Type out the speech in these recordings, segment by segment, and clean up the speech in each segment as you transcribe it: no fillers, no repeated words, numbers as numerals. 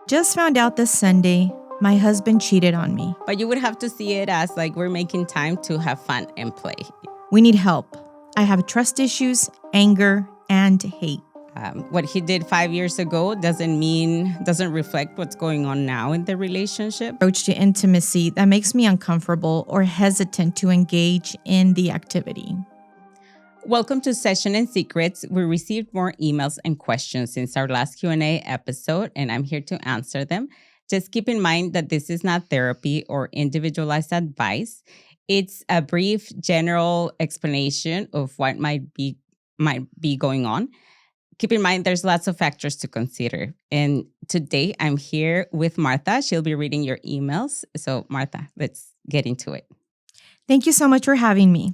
Just found out this Sunday, my husband cheated on me. But you would have to see it as like we're making time to have fun and play. We need help. I have trust issues, anger, and hate. What he did 5 years ago doesn't reflect what's going on now in the relationship. Approach to intimacy that makes me uncomfortable or hesitant to engage in the activity. Welcome to Session and Secrets. We received more emails and questions since our last Q&A episode, and I'm here to answer them. Just keep in mind that this is not therapy or individualized advice. It's a brief general explanation of what might be going on. Keep in mind there's lots of factors to consider. And today I'm here with Martha. She'll be reading your emails. So Martha, let's get into it. Thank you so much for having me.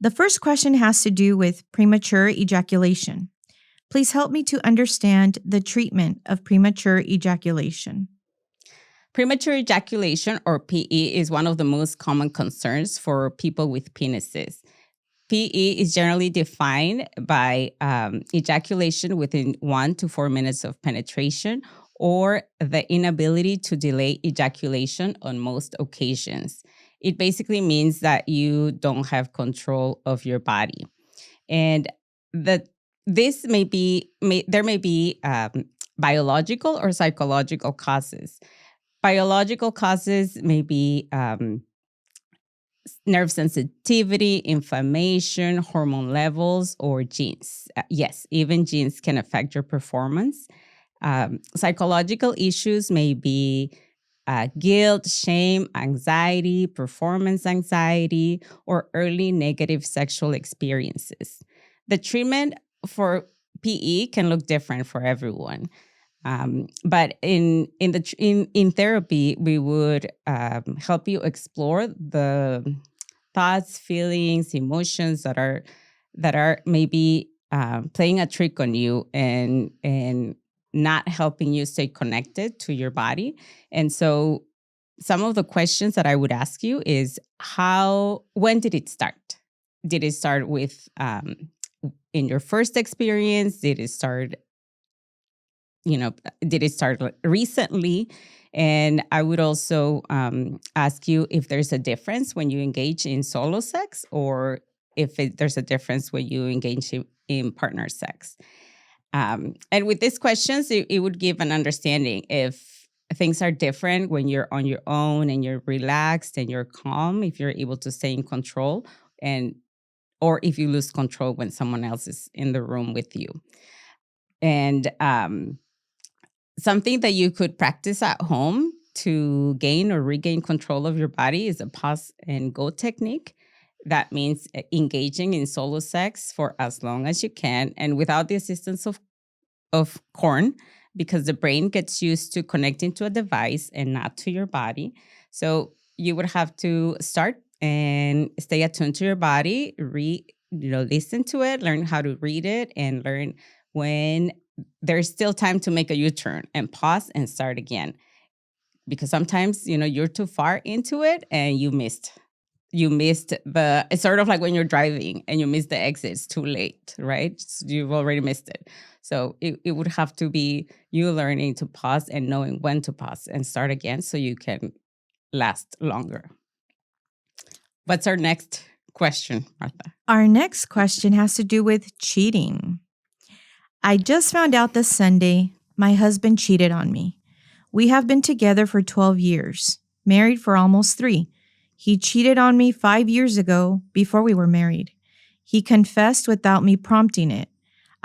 The first question has to do with premature ejaculation. Please help me to understand the treatment of premature ejaculation. Premature ejaculation, or PE, is one of the most common concerns for people with penises. PE is generally defined by ejaculation within 1 to 4 minutes of penetration, or the inability to delay ejaculation on most occasions. It basically means that you don't have control of your body. And there may be biological or psychological causes. Biological causes may be nerve sensitivity, inflammation, hormone levels, or genes. Yes, even genes can affect your performance. Psychological issues may be guilt, shame, anxiety, performance anxiety, or early negative sexual experiences. The treatment for PE can look different for everyone. But in therapy, we would help you explore the thoughts, feelings, emotions that are maybe playing a trick on you and not helping you stay connected to your body. And so some of the questions that I would ask you is when did it start? Did it start with in your first experience? Did it start recently? And I would also ask you if there's a difference when you engage in solo sex or if there's a difference when you engage in partner sex. And with these questions, it would give an understanding if things are different when you're on your own and you're relaxed and you're calm, if you're able to stay in control, or if you lose control when someone else is in the room with you. And something that you could practice at home to gain or regain control of your body is a pause and go technique. That means engaging in solo sex for as long as you can and without the assistance of corn, because the brain gets used to connecting to a device and not to your body. So you would have to start and stay attuned to your body, listen to it, learn how to read it, and learn when there's still time to make a U-turn and pause and start again. Because sometimes, you're too far into it and you missed it's sort of like when you're driving and you miss the exit, it's too late, right? You've already missed it. So it would have to be you learning to pause and knowing when to pause and start again so you can last longer. What's our next question, Martha? Our next question has to do with cheating. I just found out this Sunday my husband cheated on me. We have been together for 12 years, married for almost 3. He cheated on me 5 years ago before we were married. He confessed without me prompting it.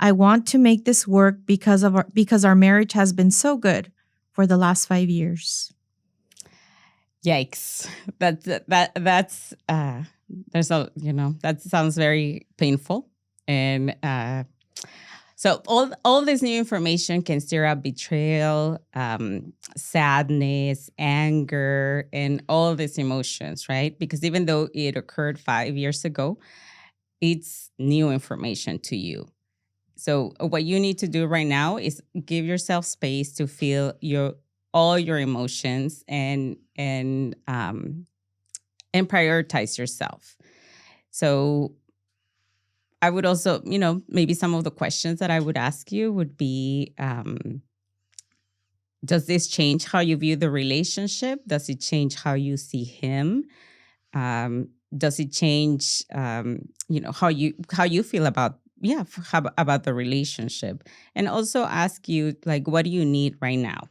I want to make this work because our marriage has been so good for the last 5 years. Yikes. That sounds very painful. And so all this new information can stir up betrayal, sadness, anger, and all these emotions, right? Because even though it occurred 5 years ago, it's new information to you. So what you need to do right now is give yourself space to feel all your emotions and prioritize yourself. So I would also, maybe some of the questions that I would ask you would be, Does this change how you view the relationship? Does it change how you see him? Does it change, how you feel about, about the relationship? And also ask you, like, what do you need right now?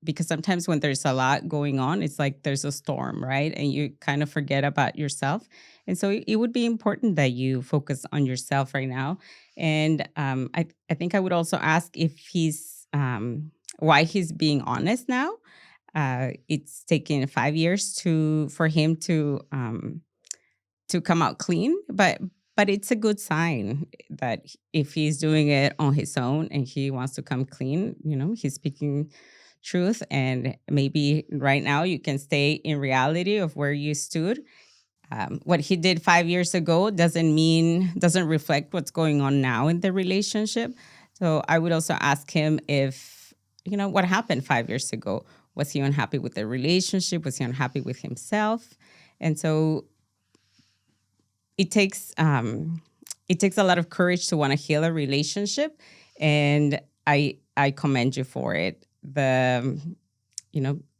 Because sometimes when there's a lot going on, it's like there's a storm, right? And you kind of forget about yourself. And so it would be important that you focus on yourself right now. And I think I would also ask if why he's being honest now. It's taken 5 years for him to come out clean, but it's a good sign that if he's doing it on his own and he wants to come clean, he's speaking truth. And maybe right now you can stay in reality of where you stood. What he did 5 years ago doesn't reflect what's going on now in the relationship. So I would also ask him if, what happened 5 years ago. Was he unhappy with the relationship? Was he unhappy with himself? And so it takes a lot of courage to want to heal a relationship, and I commend you for it. The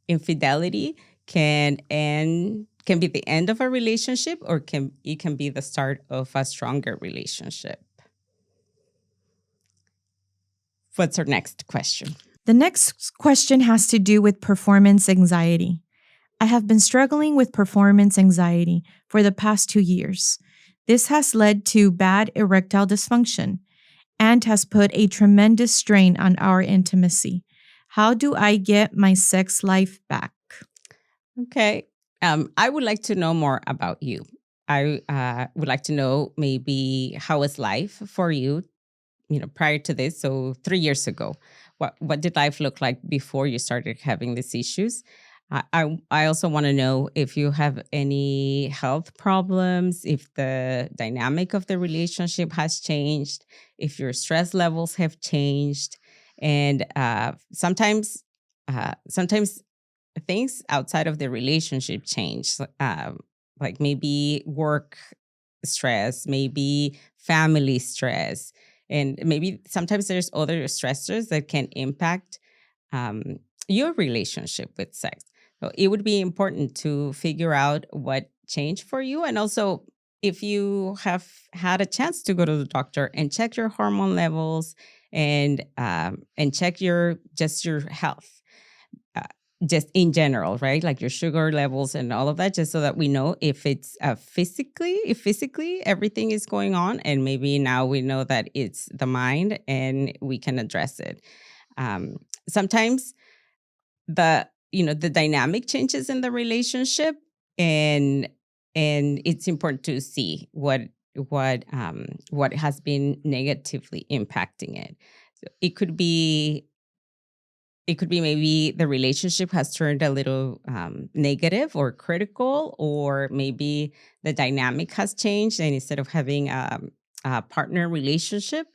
infidelity can be the end of a relationship, or it can be the start of a stronger relationship. What's our next question? The next question has to do with performance anxiety. I have been struggling with performance anxiety for the past 2 years. This has led to bad erectile dysfunction and has put a tremendous strain on our intimacy. How do I get my sex life back? Okay. I would like to know more about you. I would like to know maybe how was life for you, prior to this. So 3 years ago, what did life look like before you started having these issues? I also want to know if you have any health problems, if the dynamic of the relationship has changed, if your stress levels have changed, and sometimes things outside of the relationship change, like maybe work stress, maybe family stress, and maybe sometimes there's other stressors that can impact um, your relationship with sex. So it would be important to figure out what changed for you, and also if you have had a chance to go to the doctor and check your hormone levels and check your health, uh, just in general, right? Like your sugar levels and all of that, just so that we know if it's if physically everything is going on, and maybe now we know that it's the mind and we can address it. Sometimes the dynamic changes in the relationship, and it's important to see what has been negatively impacting it. So it could be maybe the relationship has turned a little negative or critical, or maybe the dynamic has changed, and instead of having a partner relationship,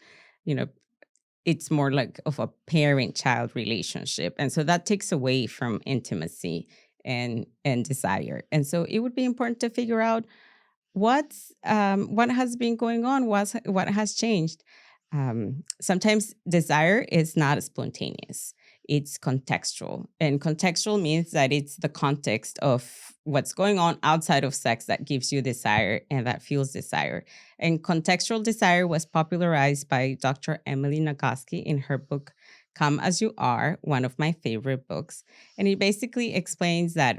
you know, it's more like of a parent-child relationship, and so that takes away from intimacy and desire. And so it would be important to figure out what has been going on, what has changed. Sometimes desire is not spontaneous; it's contextual, and contextual means that it's the context of what's going on outside of sex that gives you desire and that fuels desire. And contextual desire was popularized by Dr. Emily Nagoski in her book "Come as You Are," one of my favorite books, and it basically explains that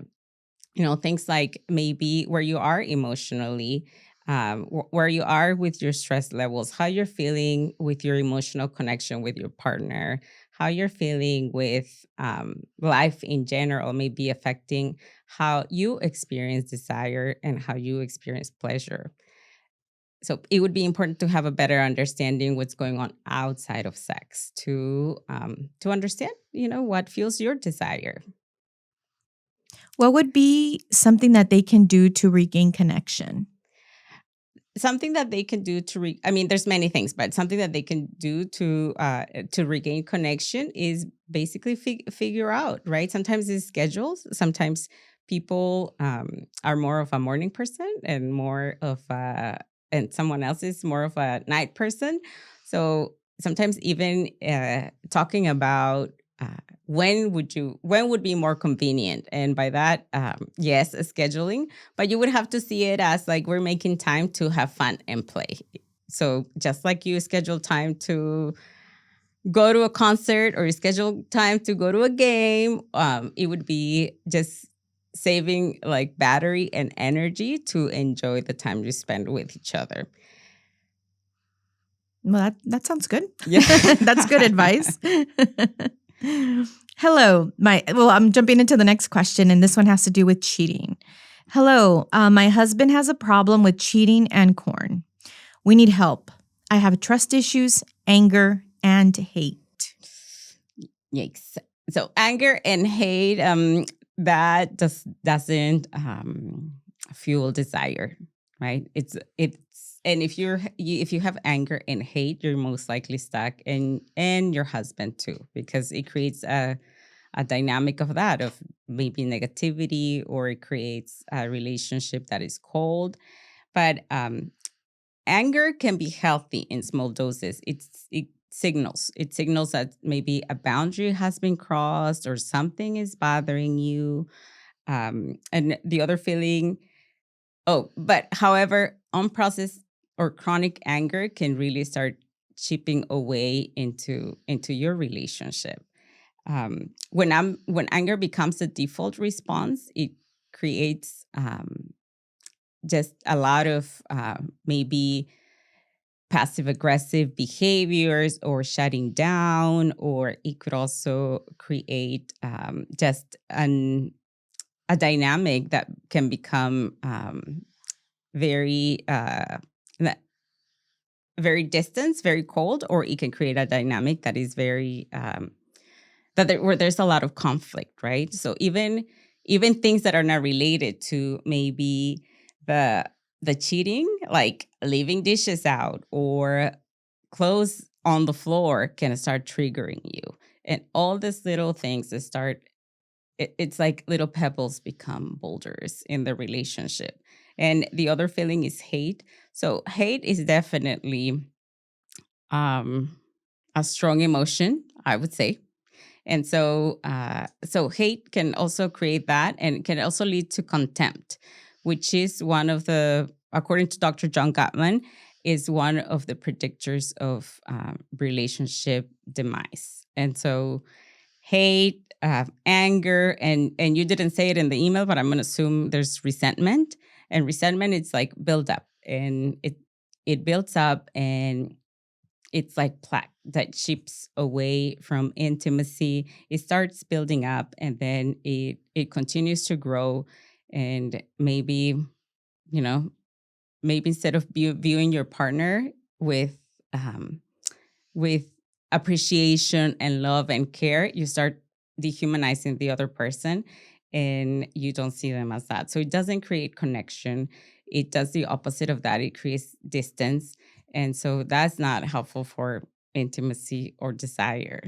things like maybe where you are emotionally, where you are with your stress levels, how you're feeling with your emotional connection with your partner, how you're feeling with life in general may be affecting how you experience desire and how you experience pleasure. So it would be important to have a better understanding what's going on outside of sex to understand, what fuels your desire. What would be something that they can do to regain connection? Something that they can do I mean, there's many things, but something that they can do to regain connection is basically figure out, right? Sometimes it's schedules. Sometimes people are more of a morning person and and someone else is more of a night person. So sometimes even talking about when would be more convenient? And by that, yes, scheduling, but you would have to see it as like we're making time to have fun and play. So just like you schedule time to go to a concert or you schedule time to go to a game, it would be just saving like battery and energy to enjoy the time you spend with each other. Well, that sounds good. Yeah. That's good advice. Hello, I'm jumping into the next question, and this one has to do with cheating. Hello, my husband has a problem with cheating and corn. We need help. I have trust issues, anger, and hate. Yikes. So anger and hate, that just doesn't fuel desire, right? And if you have anger and hate, you're most likely stuck, and your husband too, because it creates a dynamic of that, of maybe negativity, or it creates a relationship that is cold. But anger can be healthy in small doses. It signals that maybe a boundary has been crossed or something is bothering you. And the other feeling, but however, unprocessed or chronic anger can really start chipping away into your relationship. When anger becomes the default response, it creates just a lot of maybe passive aggressive behaviors or shutting down, or it could also create just a dynamic that can become very very distant, very cold, or it can create a dynamic that is very where there's a lot of conflict, right? So even things that are not related to maybe the the cheating, like leaving dishes out or clothes on the floor, can start triggering you. And all these little things that start, it's like little pebbles become boulders in the relationship. And the other feeling is hate. So hate is definitely um a strong emotion, I would say. And so hate can also create that, and it can also lead to contempt, which is one of the, according to Dr. John Gottman, is one of the predictors of relationship demise. And so hate, anger, and you didn't say it in the email, but I'm going to assume there's resentment. And resentment, it's like build up, and it builds up, and it's like plaque that chips away from intimacy. It starts building up, and then it continues to grow. And you know, maybe instead of viewing your partner um, with appreciation and love and care, you start dehumanizing the other person, and you don't see them as that. So it doesn't create connection. It does the opposite of that. It creates distance. And so that's not helpful for intimacy or desire.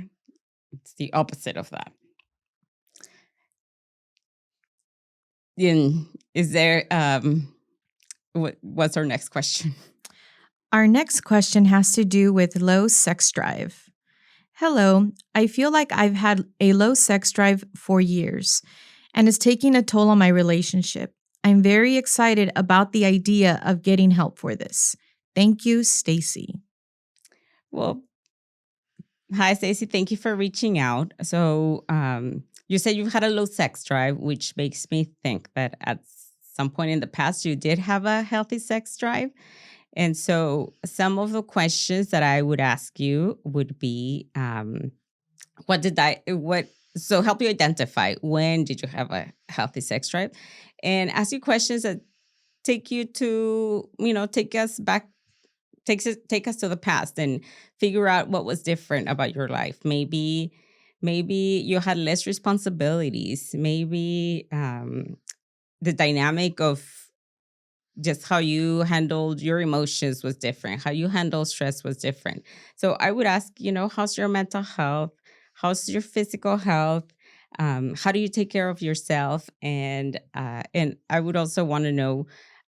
It's the opposite of that. And is there what's our next question? Our next question has to do with low sex drive. Hello, I feel like I've had a low sex drive for years and it's taking a toll on my relationship. I'm very excited about the idea of getting help for this. Thank you, Stacy. Well, hi, Stacey. Thank you for reaching out. So, you said you've had a low sex drive, which makes me think that at some point in the past you did have a healthy sex drive. And so, some of the questions that I would ask you would be, what did I, what, so help you identify when did you have a healthy sex drive, and ask you questions that take you to, take us back, take us to the past and figure out what was different about your life. Maybe you had less responsibilities. Maybe the dynamic of just how you handled your emotions was different. How you handle stress was different. So I would ask, how's your mental health? How's your physical health? How do you take care of yourself? And I would also want to know,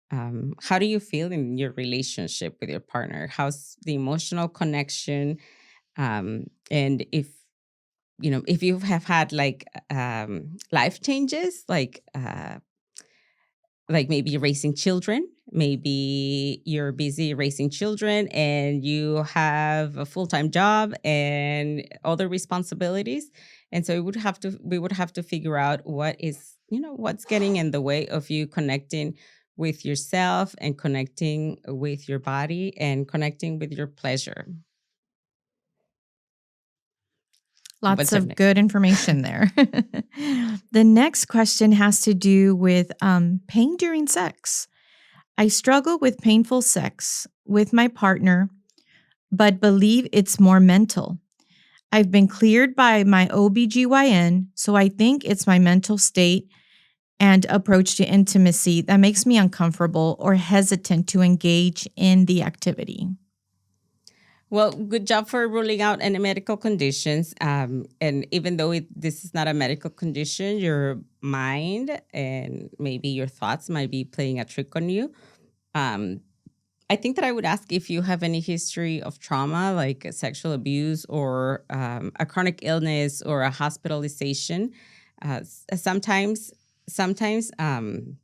how do you feel in your relationship with your partner? How's the emotional connection? And if you have had life changes, like maybe raising children. Maybe you're busy raising children and you have a full-time job and other responsibilities. And so we would have to figure out what's getting in the way of you connecting with yourself and connecting with your body and connecting with your pleasure. Lots What's up of next? good information there. The next question has to do with pain during sex. I struggle with painful sex with my partner, but believe it's more mental. I've been cleared by my OBGYN, so I think it's my mental state and approach to intimacy that makes me uncomfortable or hesitant to engage in the activity. Well, good job for ruling out any medical conditions. And even though this is not a medical condition, your mind and maybe your thoughts might be playing a trick on you. Um, I think that I would ask if you have any history of trauma, like sexual abuse or a chronic illness or a hospitalization. Sometimes the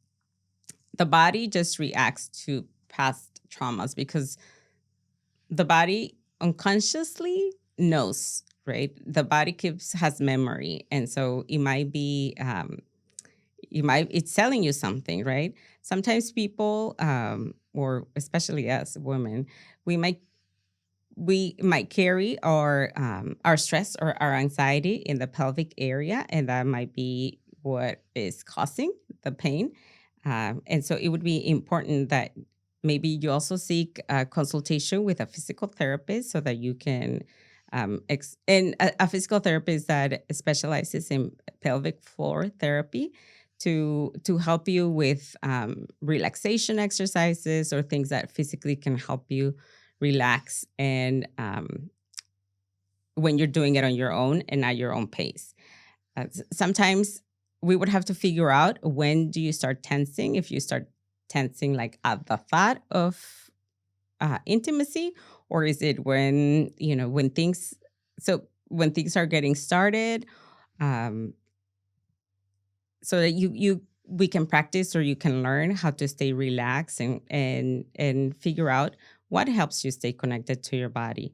body just reacts to past traumas because the body unconsciously knows, right? The body has memory, and so it might be it's telling you something, right? Sometimes people, or especially us women, we might carry our stress or our anxiety in the pelvic area, and that might be what is causing the pain. And so it would be important that maybe you also seek a consultation with a physical therapist so that you can and a physical therapist that specializes in pelvic floor therapy to help you with relaxation exercises or things that physically can help you relax and when you're doing it on your own and at your own pace. Sometimes we would have to figure out, when do you start tensing? If you start tensing like at the thought of intimacy, or is it when things are getting started, um, so that we can practice, or you can learn how to stay relaxed and figure out what helps you stay connected to your body.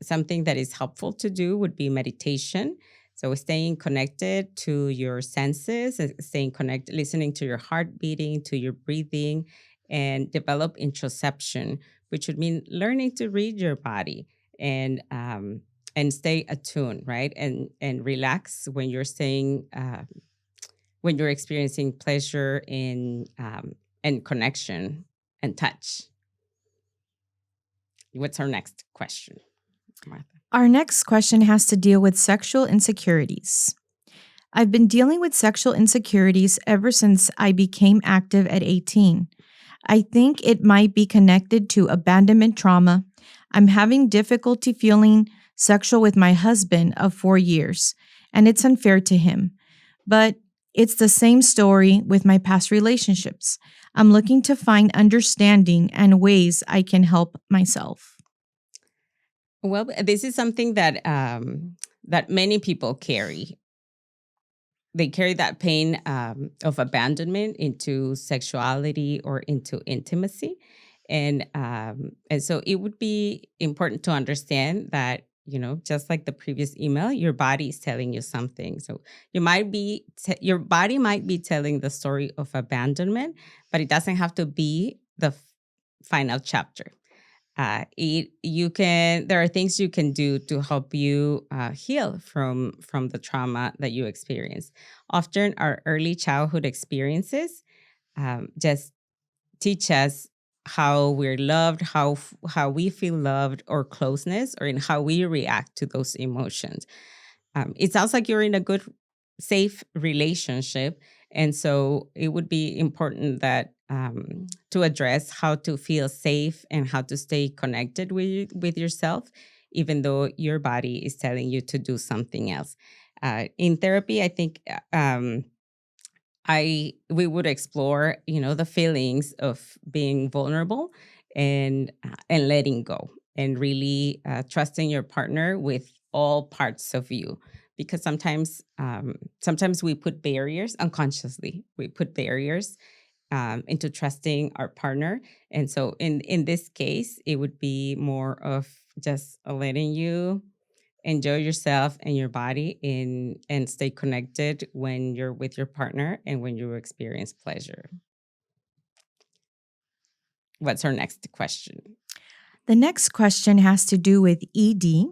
Something that is helpful to do would be meditation. So staying connected to your senses, staying connected, listening to your heart beating, to your breathing, and develop interoception, which would mean learning to read your body and stay attuned, right? And relax when you're experiencing pleasure in and connection and touch. What's our next question, Martha? Our next question has to deal with sexual insecurities. I've been dealing with sexual insecurities ever since I became active at 18. I think it might be connected to abandonment trauma. I'm having difficulty feeling sexual with my husband of 4 years, and it's unfair to him. But it's the same story with my past relationships. I'm looking to find understanding and ways I can help myself. Well, this is something that many people carry. They carry that pain of abandonment into sexuality or into intimacy, and so it would be important to understand that, just like the previous email, your body is telling you something. So your body might be telling the story of abandonment, but it doesn't have to be the final chapter. There are things you can do to help you heal from the trauma that you experience. Often our early childhood experiences just teach us how we're loved, how we feel loved or closeness, or in how we react to those emotions. It sounds like you're in a good, safe relationship. And so it would be important that to address how to feel safe and how to stay connected with yourself, even though your body is telling you to do something else. In therapy, I think we would explore, the feelings of being vulnerable and letting go, and really trusting your partner with all parts of you, because sometimes we put barriers unconsciously. We put barriers into trusting our partner. And so in this case, it would be more of just letting you enjoy yourself and your body and stay connected when you're with your partner and when you experience pleasure. What's our next question? The next question has to do with ED.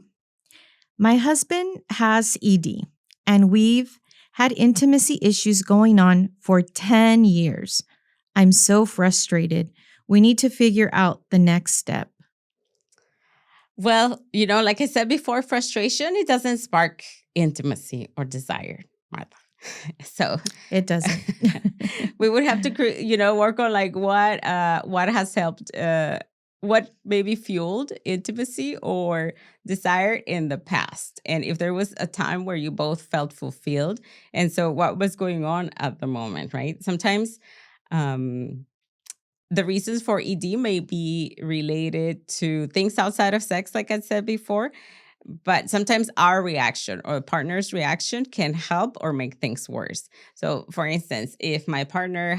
My husband has ED, and we've had intimacy issues going on for 10 years. I'm so frustrated. We need to figure out the next step. Well, like I said before, frustration, it doesn't spark intimacy or desire, Martha. So It doesn't. we would have to, work on like what has helped, what maybe fueled intimacy or desire in the past. And if there was a time where you both felt fulfilled. And so what was going on at the moment, right? Sometimes, the reasons for ED may be related to things outside of sex, like I said before, but sometimes our reaction or a partner's reaction can help or make things worse. So, for instance, if my partner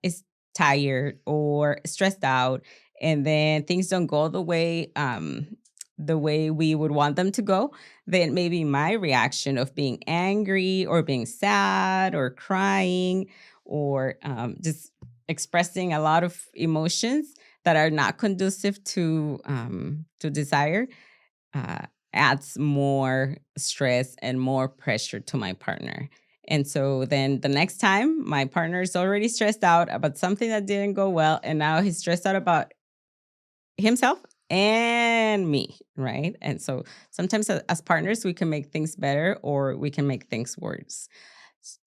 is tired or stressed out, and then things don't go the way we would want them to go, then maybe my reaction of being angry or being sad or crying or just expressing a lot of emotions that are not conducive to desire adds more stress and more pressure to my partner. And so then the next time my partner is already stressed out about something that didn't go well, and now he's stressed out about himself and me, right? And so sometimes as partners, we can make things better or we can make things worse.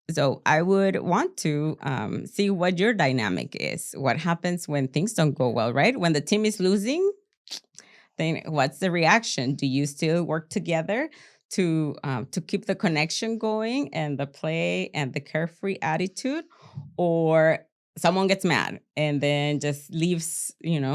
So I would want to see what your dynamic is. What happens when things don't go well, right? When the team is losing, then what's the reaction? Do you still work together to keep the connection going and the play and the carefree attitude, or someone gets mad and then just leaves the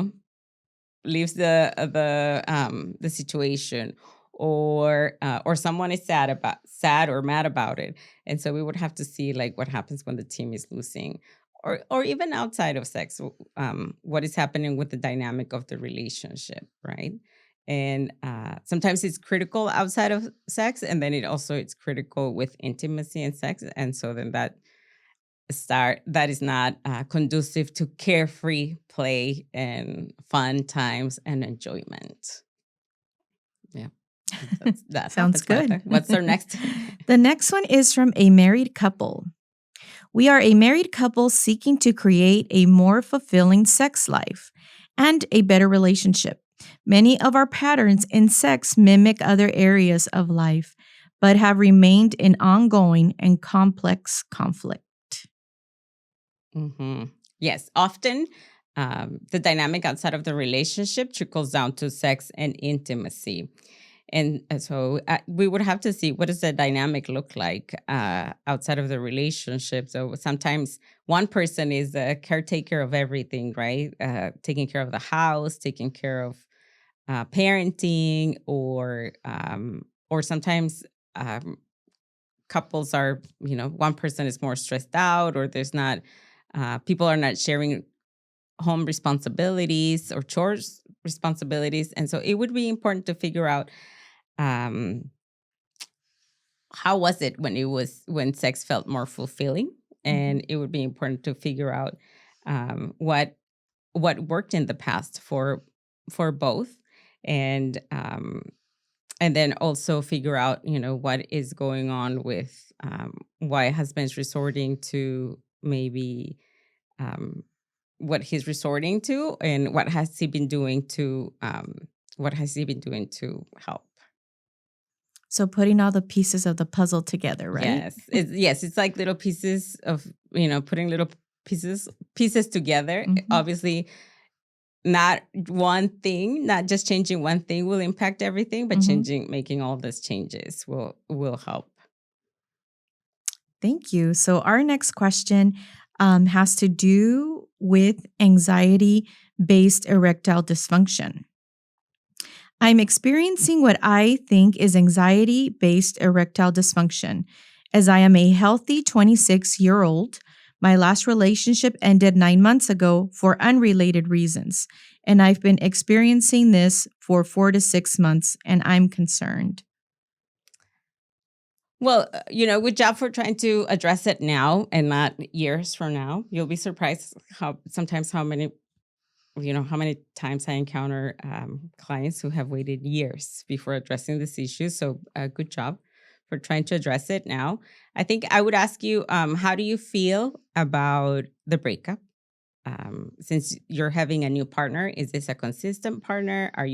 situation, or someone is sad or mad about it. And so we would have to see like what happens when the team is losing, or even outside of sex, what is happening with the dynamic of the relationship, right? And sometimes it's critical outside of sex, and then it's critical with intimacy and sex. And so then that is not conducive to carefree play and fun times and enjoyment. Yeah. That Sounds happens, Martha. good. What's our next? The next one is from a married couple. We are a married couple seeking to create a more fulfilling sex life and a better relationship. Many of our patterns in sex mimic other areas of life, but have remained in ongoing and complex conflict. Mm-hmm. Yes, often the dynamic outside of the relationship trickles down to sex and intimacy. And so we would have to see, what does the dynamic look like outside of the relationship. So sometimes one person is a caretaker of everything, right? Taking care of the house, taking care of parenting, or sometimes couples are, one person is more stressed out, or there's not, people are not sharing home responsibilities or chores responsibilities. And so it would be important to figure out, how was it when sex felt more fulfilling. And it would be important to figure out what worked in the past for both. And then also figure out, what is going on with why husband's resorting to maybe what he's resorting to, and what has he been doing to help. So putting all the pieces of the puzzle together, right? Yes, it's like little pieces of, putting little pieces together. Obviously, not just changing one thing will impact everything, but making all these changes will help. Thank you. So our next question has to do with anxiety-based erectile dysfunction. I'm experiencing what I think is anxiety based erectile dysfunction. As I am a healthy 26-year-old, my last relationship ended 9 months ago for unrelated reasons, and I've been experiencing this for 4 to 6 months, and I'm concerned. Well, good job for trying to address it now and not years from now. You'll be surprised how many times I encounter clients who have waited years before addressing this issue. So, good job for trying to address it now. I think I would ask you, how do you feel about the breakup? Since you're having a new partner, is this a consistent partner? Are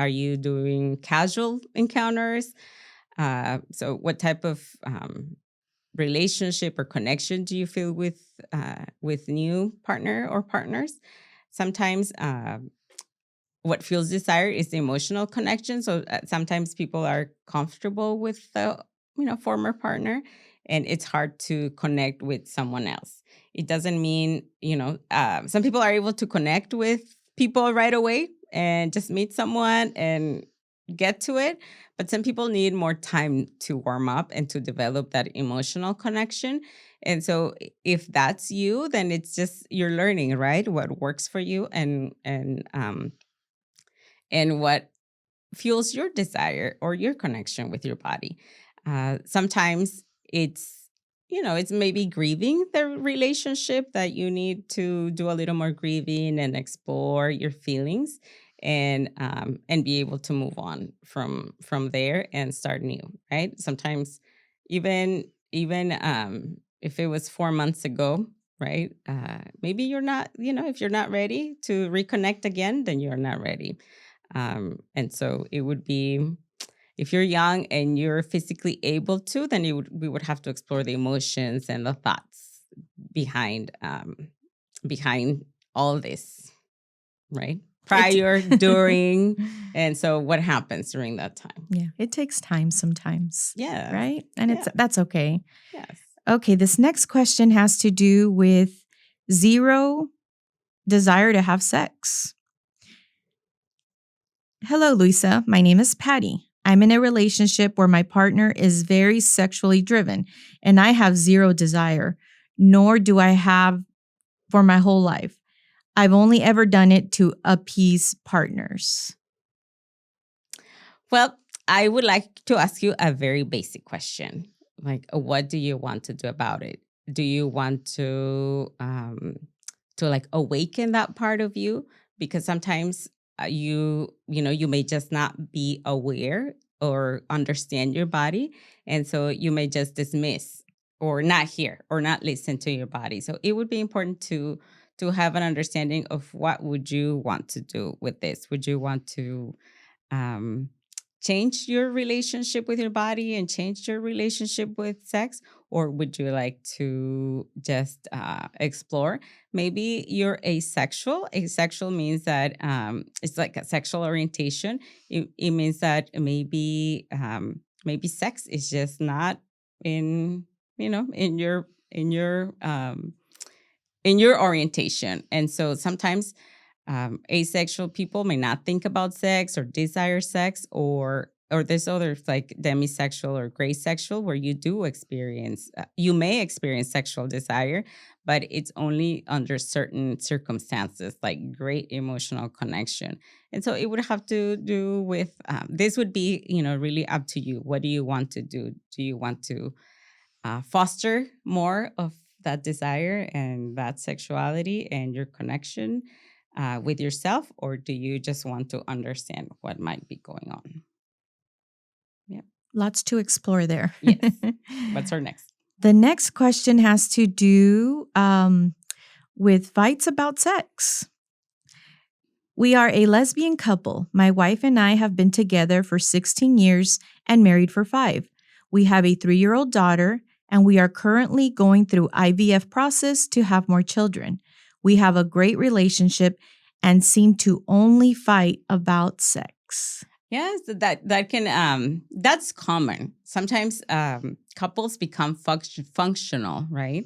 you doing casual encounters? So, what type of relationship or connection do you feel with new partner or partners? Sometimes what fuels desire is the emotional connection. So sometimes people are comfortable with the former partner, and it's hard to connect with someone else. It doesn't mean some people are able to connect with people right away and just meet someone and get to it, but some people need more time to warm up and to develop that emotional connection. And so if that's you, then it's just you're learning, right? What works for you and what fuels your desire or your connection with your body. Sometimes it's maybe grieving the relationship that you need to do a little more grieving and explore your feelings and be able to move on from there and start new, right? Sometimes even if it was 4 months ago, right? Maybe you're not, if you're not ready to reconnect again, then you're not ready. And so it would be if you're young and you're physically able to, then we would have to explore the emotions and the thoughts behind all this, right? Prior, during, and so what happens during that time? Yeah, it takes time sometimes. Yes. Right? And Yeah. that's okay. Yes. Okay, this next question has to do with zero desire to have sex. Hello, Luisa. My name is Patty. I'm in a relationship where my partner is very sexually driven and I have zero desire, nor do I have for my whole life. I've only ever done it to appease partners. Well, I would like to ask you a very basic question. Like, what do you want to do about it? Do you want to like awaken that part of you? Because sometimes you may just not be aware or understand your body, and so you may just dismiss or not hear or not listen to your body. So it would be important to have an understanding of what would you want to do with this. Would you want to um, change your relationship with your body and change your relationship with sex? Or would you like to just explore? Maybe you're asexual. Asexual means that it's like a sexual orientation. It means that maybe sex is just not in in your orientation. And so sometimes asexual people may not think about sex or desire sex, or there's others like demisexual or gray sexual where you may experience sexual desire, but it's only under certain circumstances like great emotional connection. And so it would have to do with this would be really up to you. What do you want to do? Do you want to foster more of that desire and that sexuality and your connection with yourself, or do you just want to understand what might be going on? Yeah. Lots to explore there. Yes. What's our next? The next question has to do with fights about sex. We are a lesbian couple. My wife and I have been together for 16 years and married for 5. We have a 3-year-old daughter, and we are currently going through IVF process to have more children. We have a great relationship and seem to only fight about sex. Yes, that can that's common. Sometimes couples become functional, right?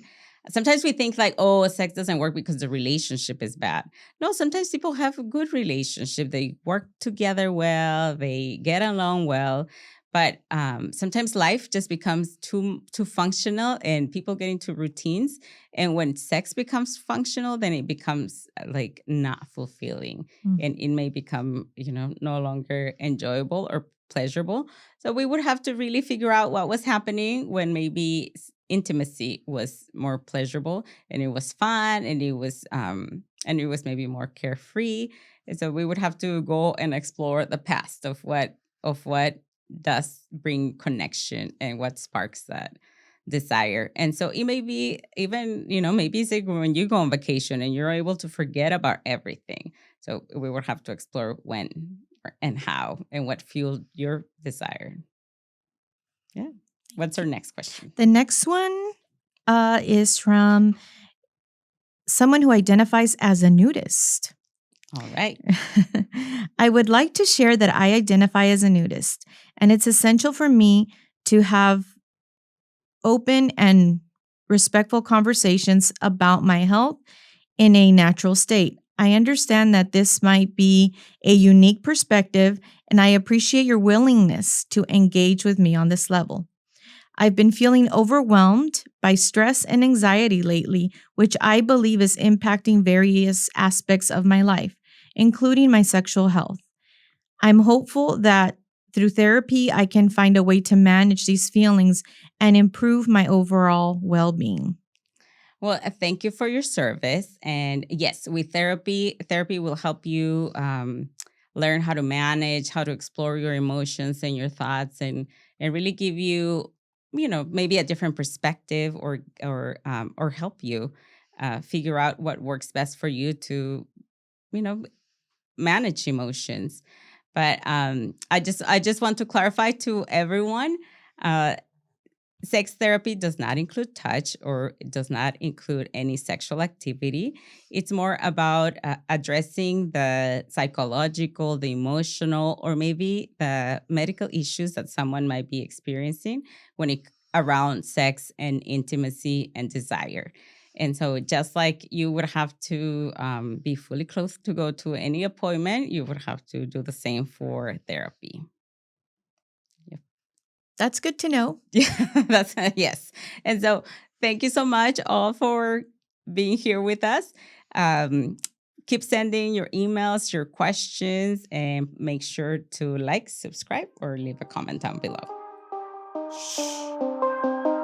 Sometimes we think like, oh, sex doesn't work because the relationship is bad. No, sometimes people have a good relationship. They work together well, they get along well. But sometimes life just becomes too functional, and people get into routines. And when sex becomes functional, then it becomes like not fulfilling, Mm. and it may become, no longer enjoyable or pleasurable. So we would have to really figure out what was happening when maybe intimacy was more pleasurable, and it was fun, and it was maybe more carefree. And so we would have to go and explore the past of what does bring connection and what sparks that desire. And so it may be even, maybe it's like when you go on vacation and you're able to forget about everything. So we would have to explore when and how and what fueled your desire. Yeah. What's our next question? The next one is from someone who identifies as a nudist. All right. I would like to share that I identify as a nudist, and it's essential for me to have open and respectful conversations about my health in a natural state. I understand that this might be a unique perspective, and I appreciate your willingness to engage with me on this level. I've been feeling overwhelmed by stress and anxiety lately, which I believe is impacting various aspects of my life, including my sexual health. I'm hopeful that through therapy, I can find a way to manage these feelings and improve my overall well being. Well, thank you for your service. And yes, with therapy will help you learn how to manage, how to explore your emotions and your thoughts, and really give you, maybe a different perspective, or help you figure out what works best for you to, you know, manage emotions. But I just want to clarify to everyone. Uh, Sex therapy does not include touch, or it does not include any sexual activity. It's more about addressing the psychological, the emotional, or maybe the medical issues that someone might be experiencing when it around sex and intimacy and desire. And so, just like you would have to be fully clothed to go to any appointment, you would have to do the same for therapy. That's good to know. Yeah, that's yes. And so thank you so much all for being here with us. Um, Keep sending your emails, your questions, and make sure to like, subscribe, or leave a comment down below.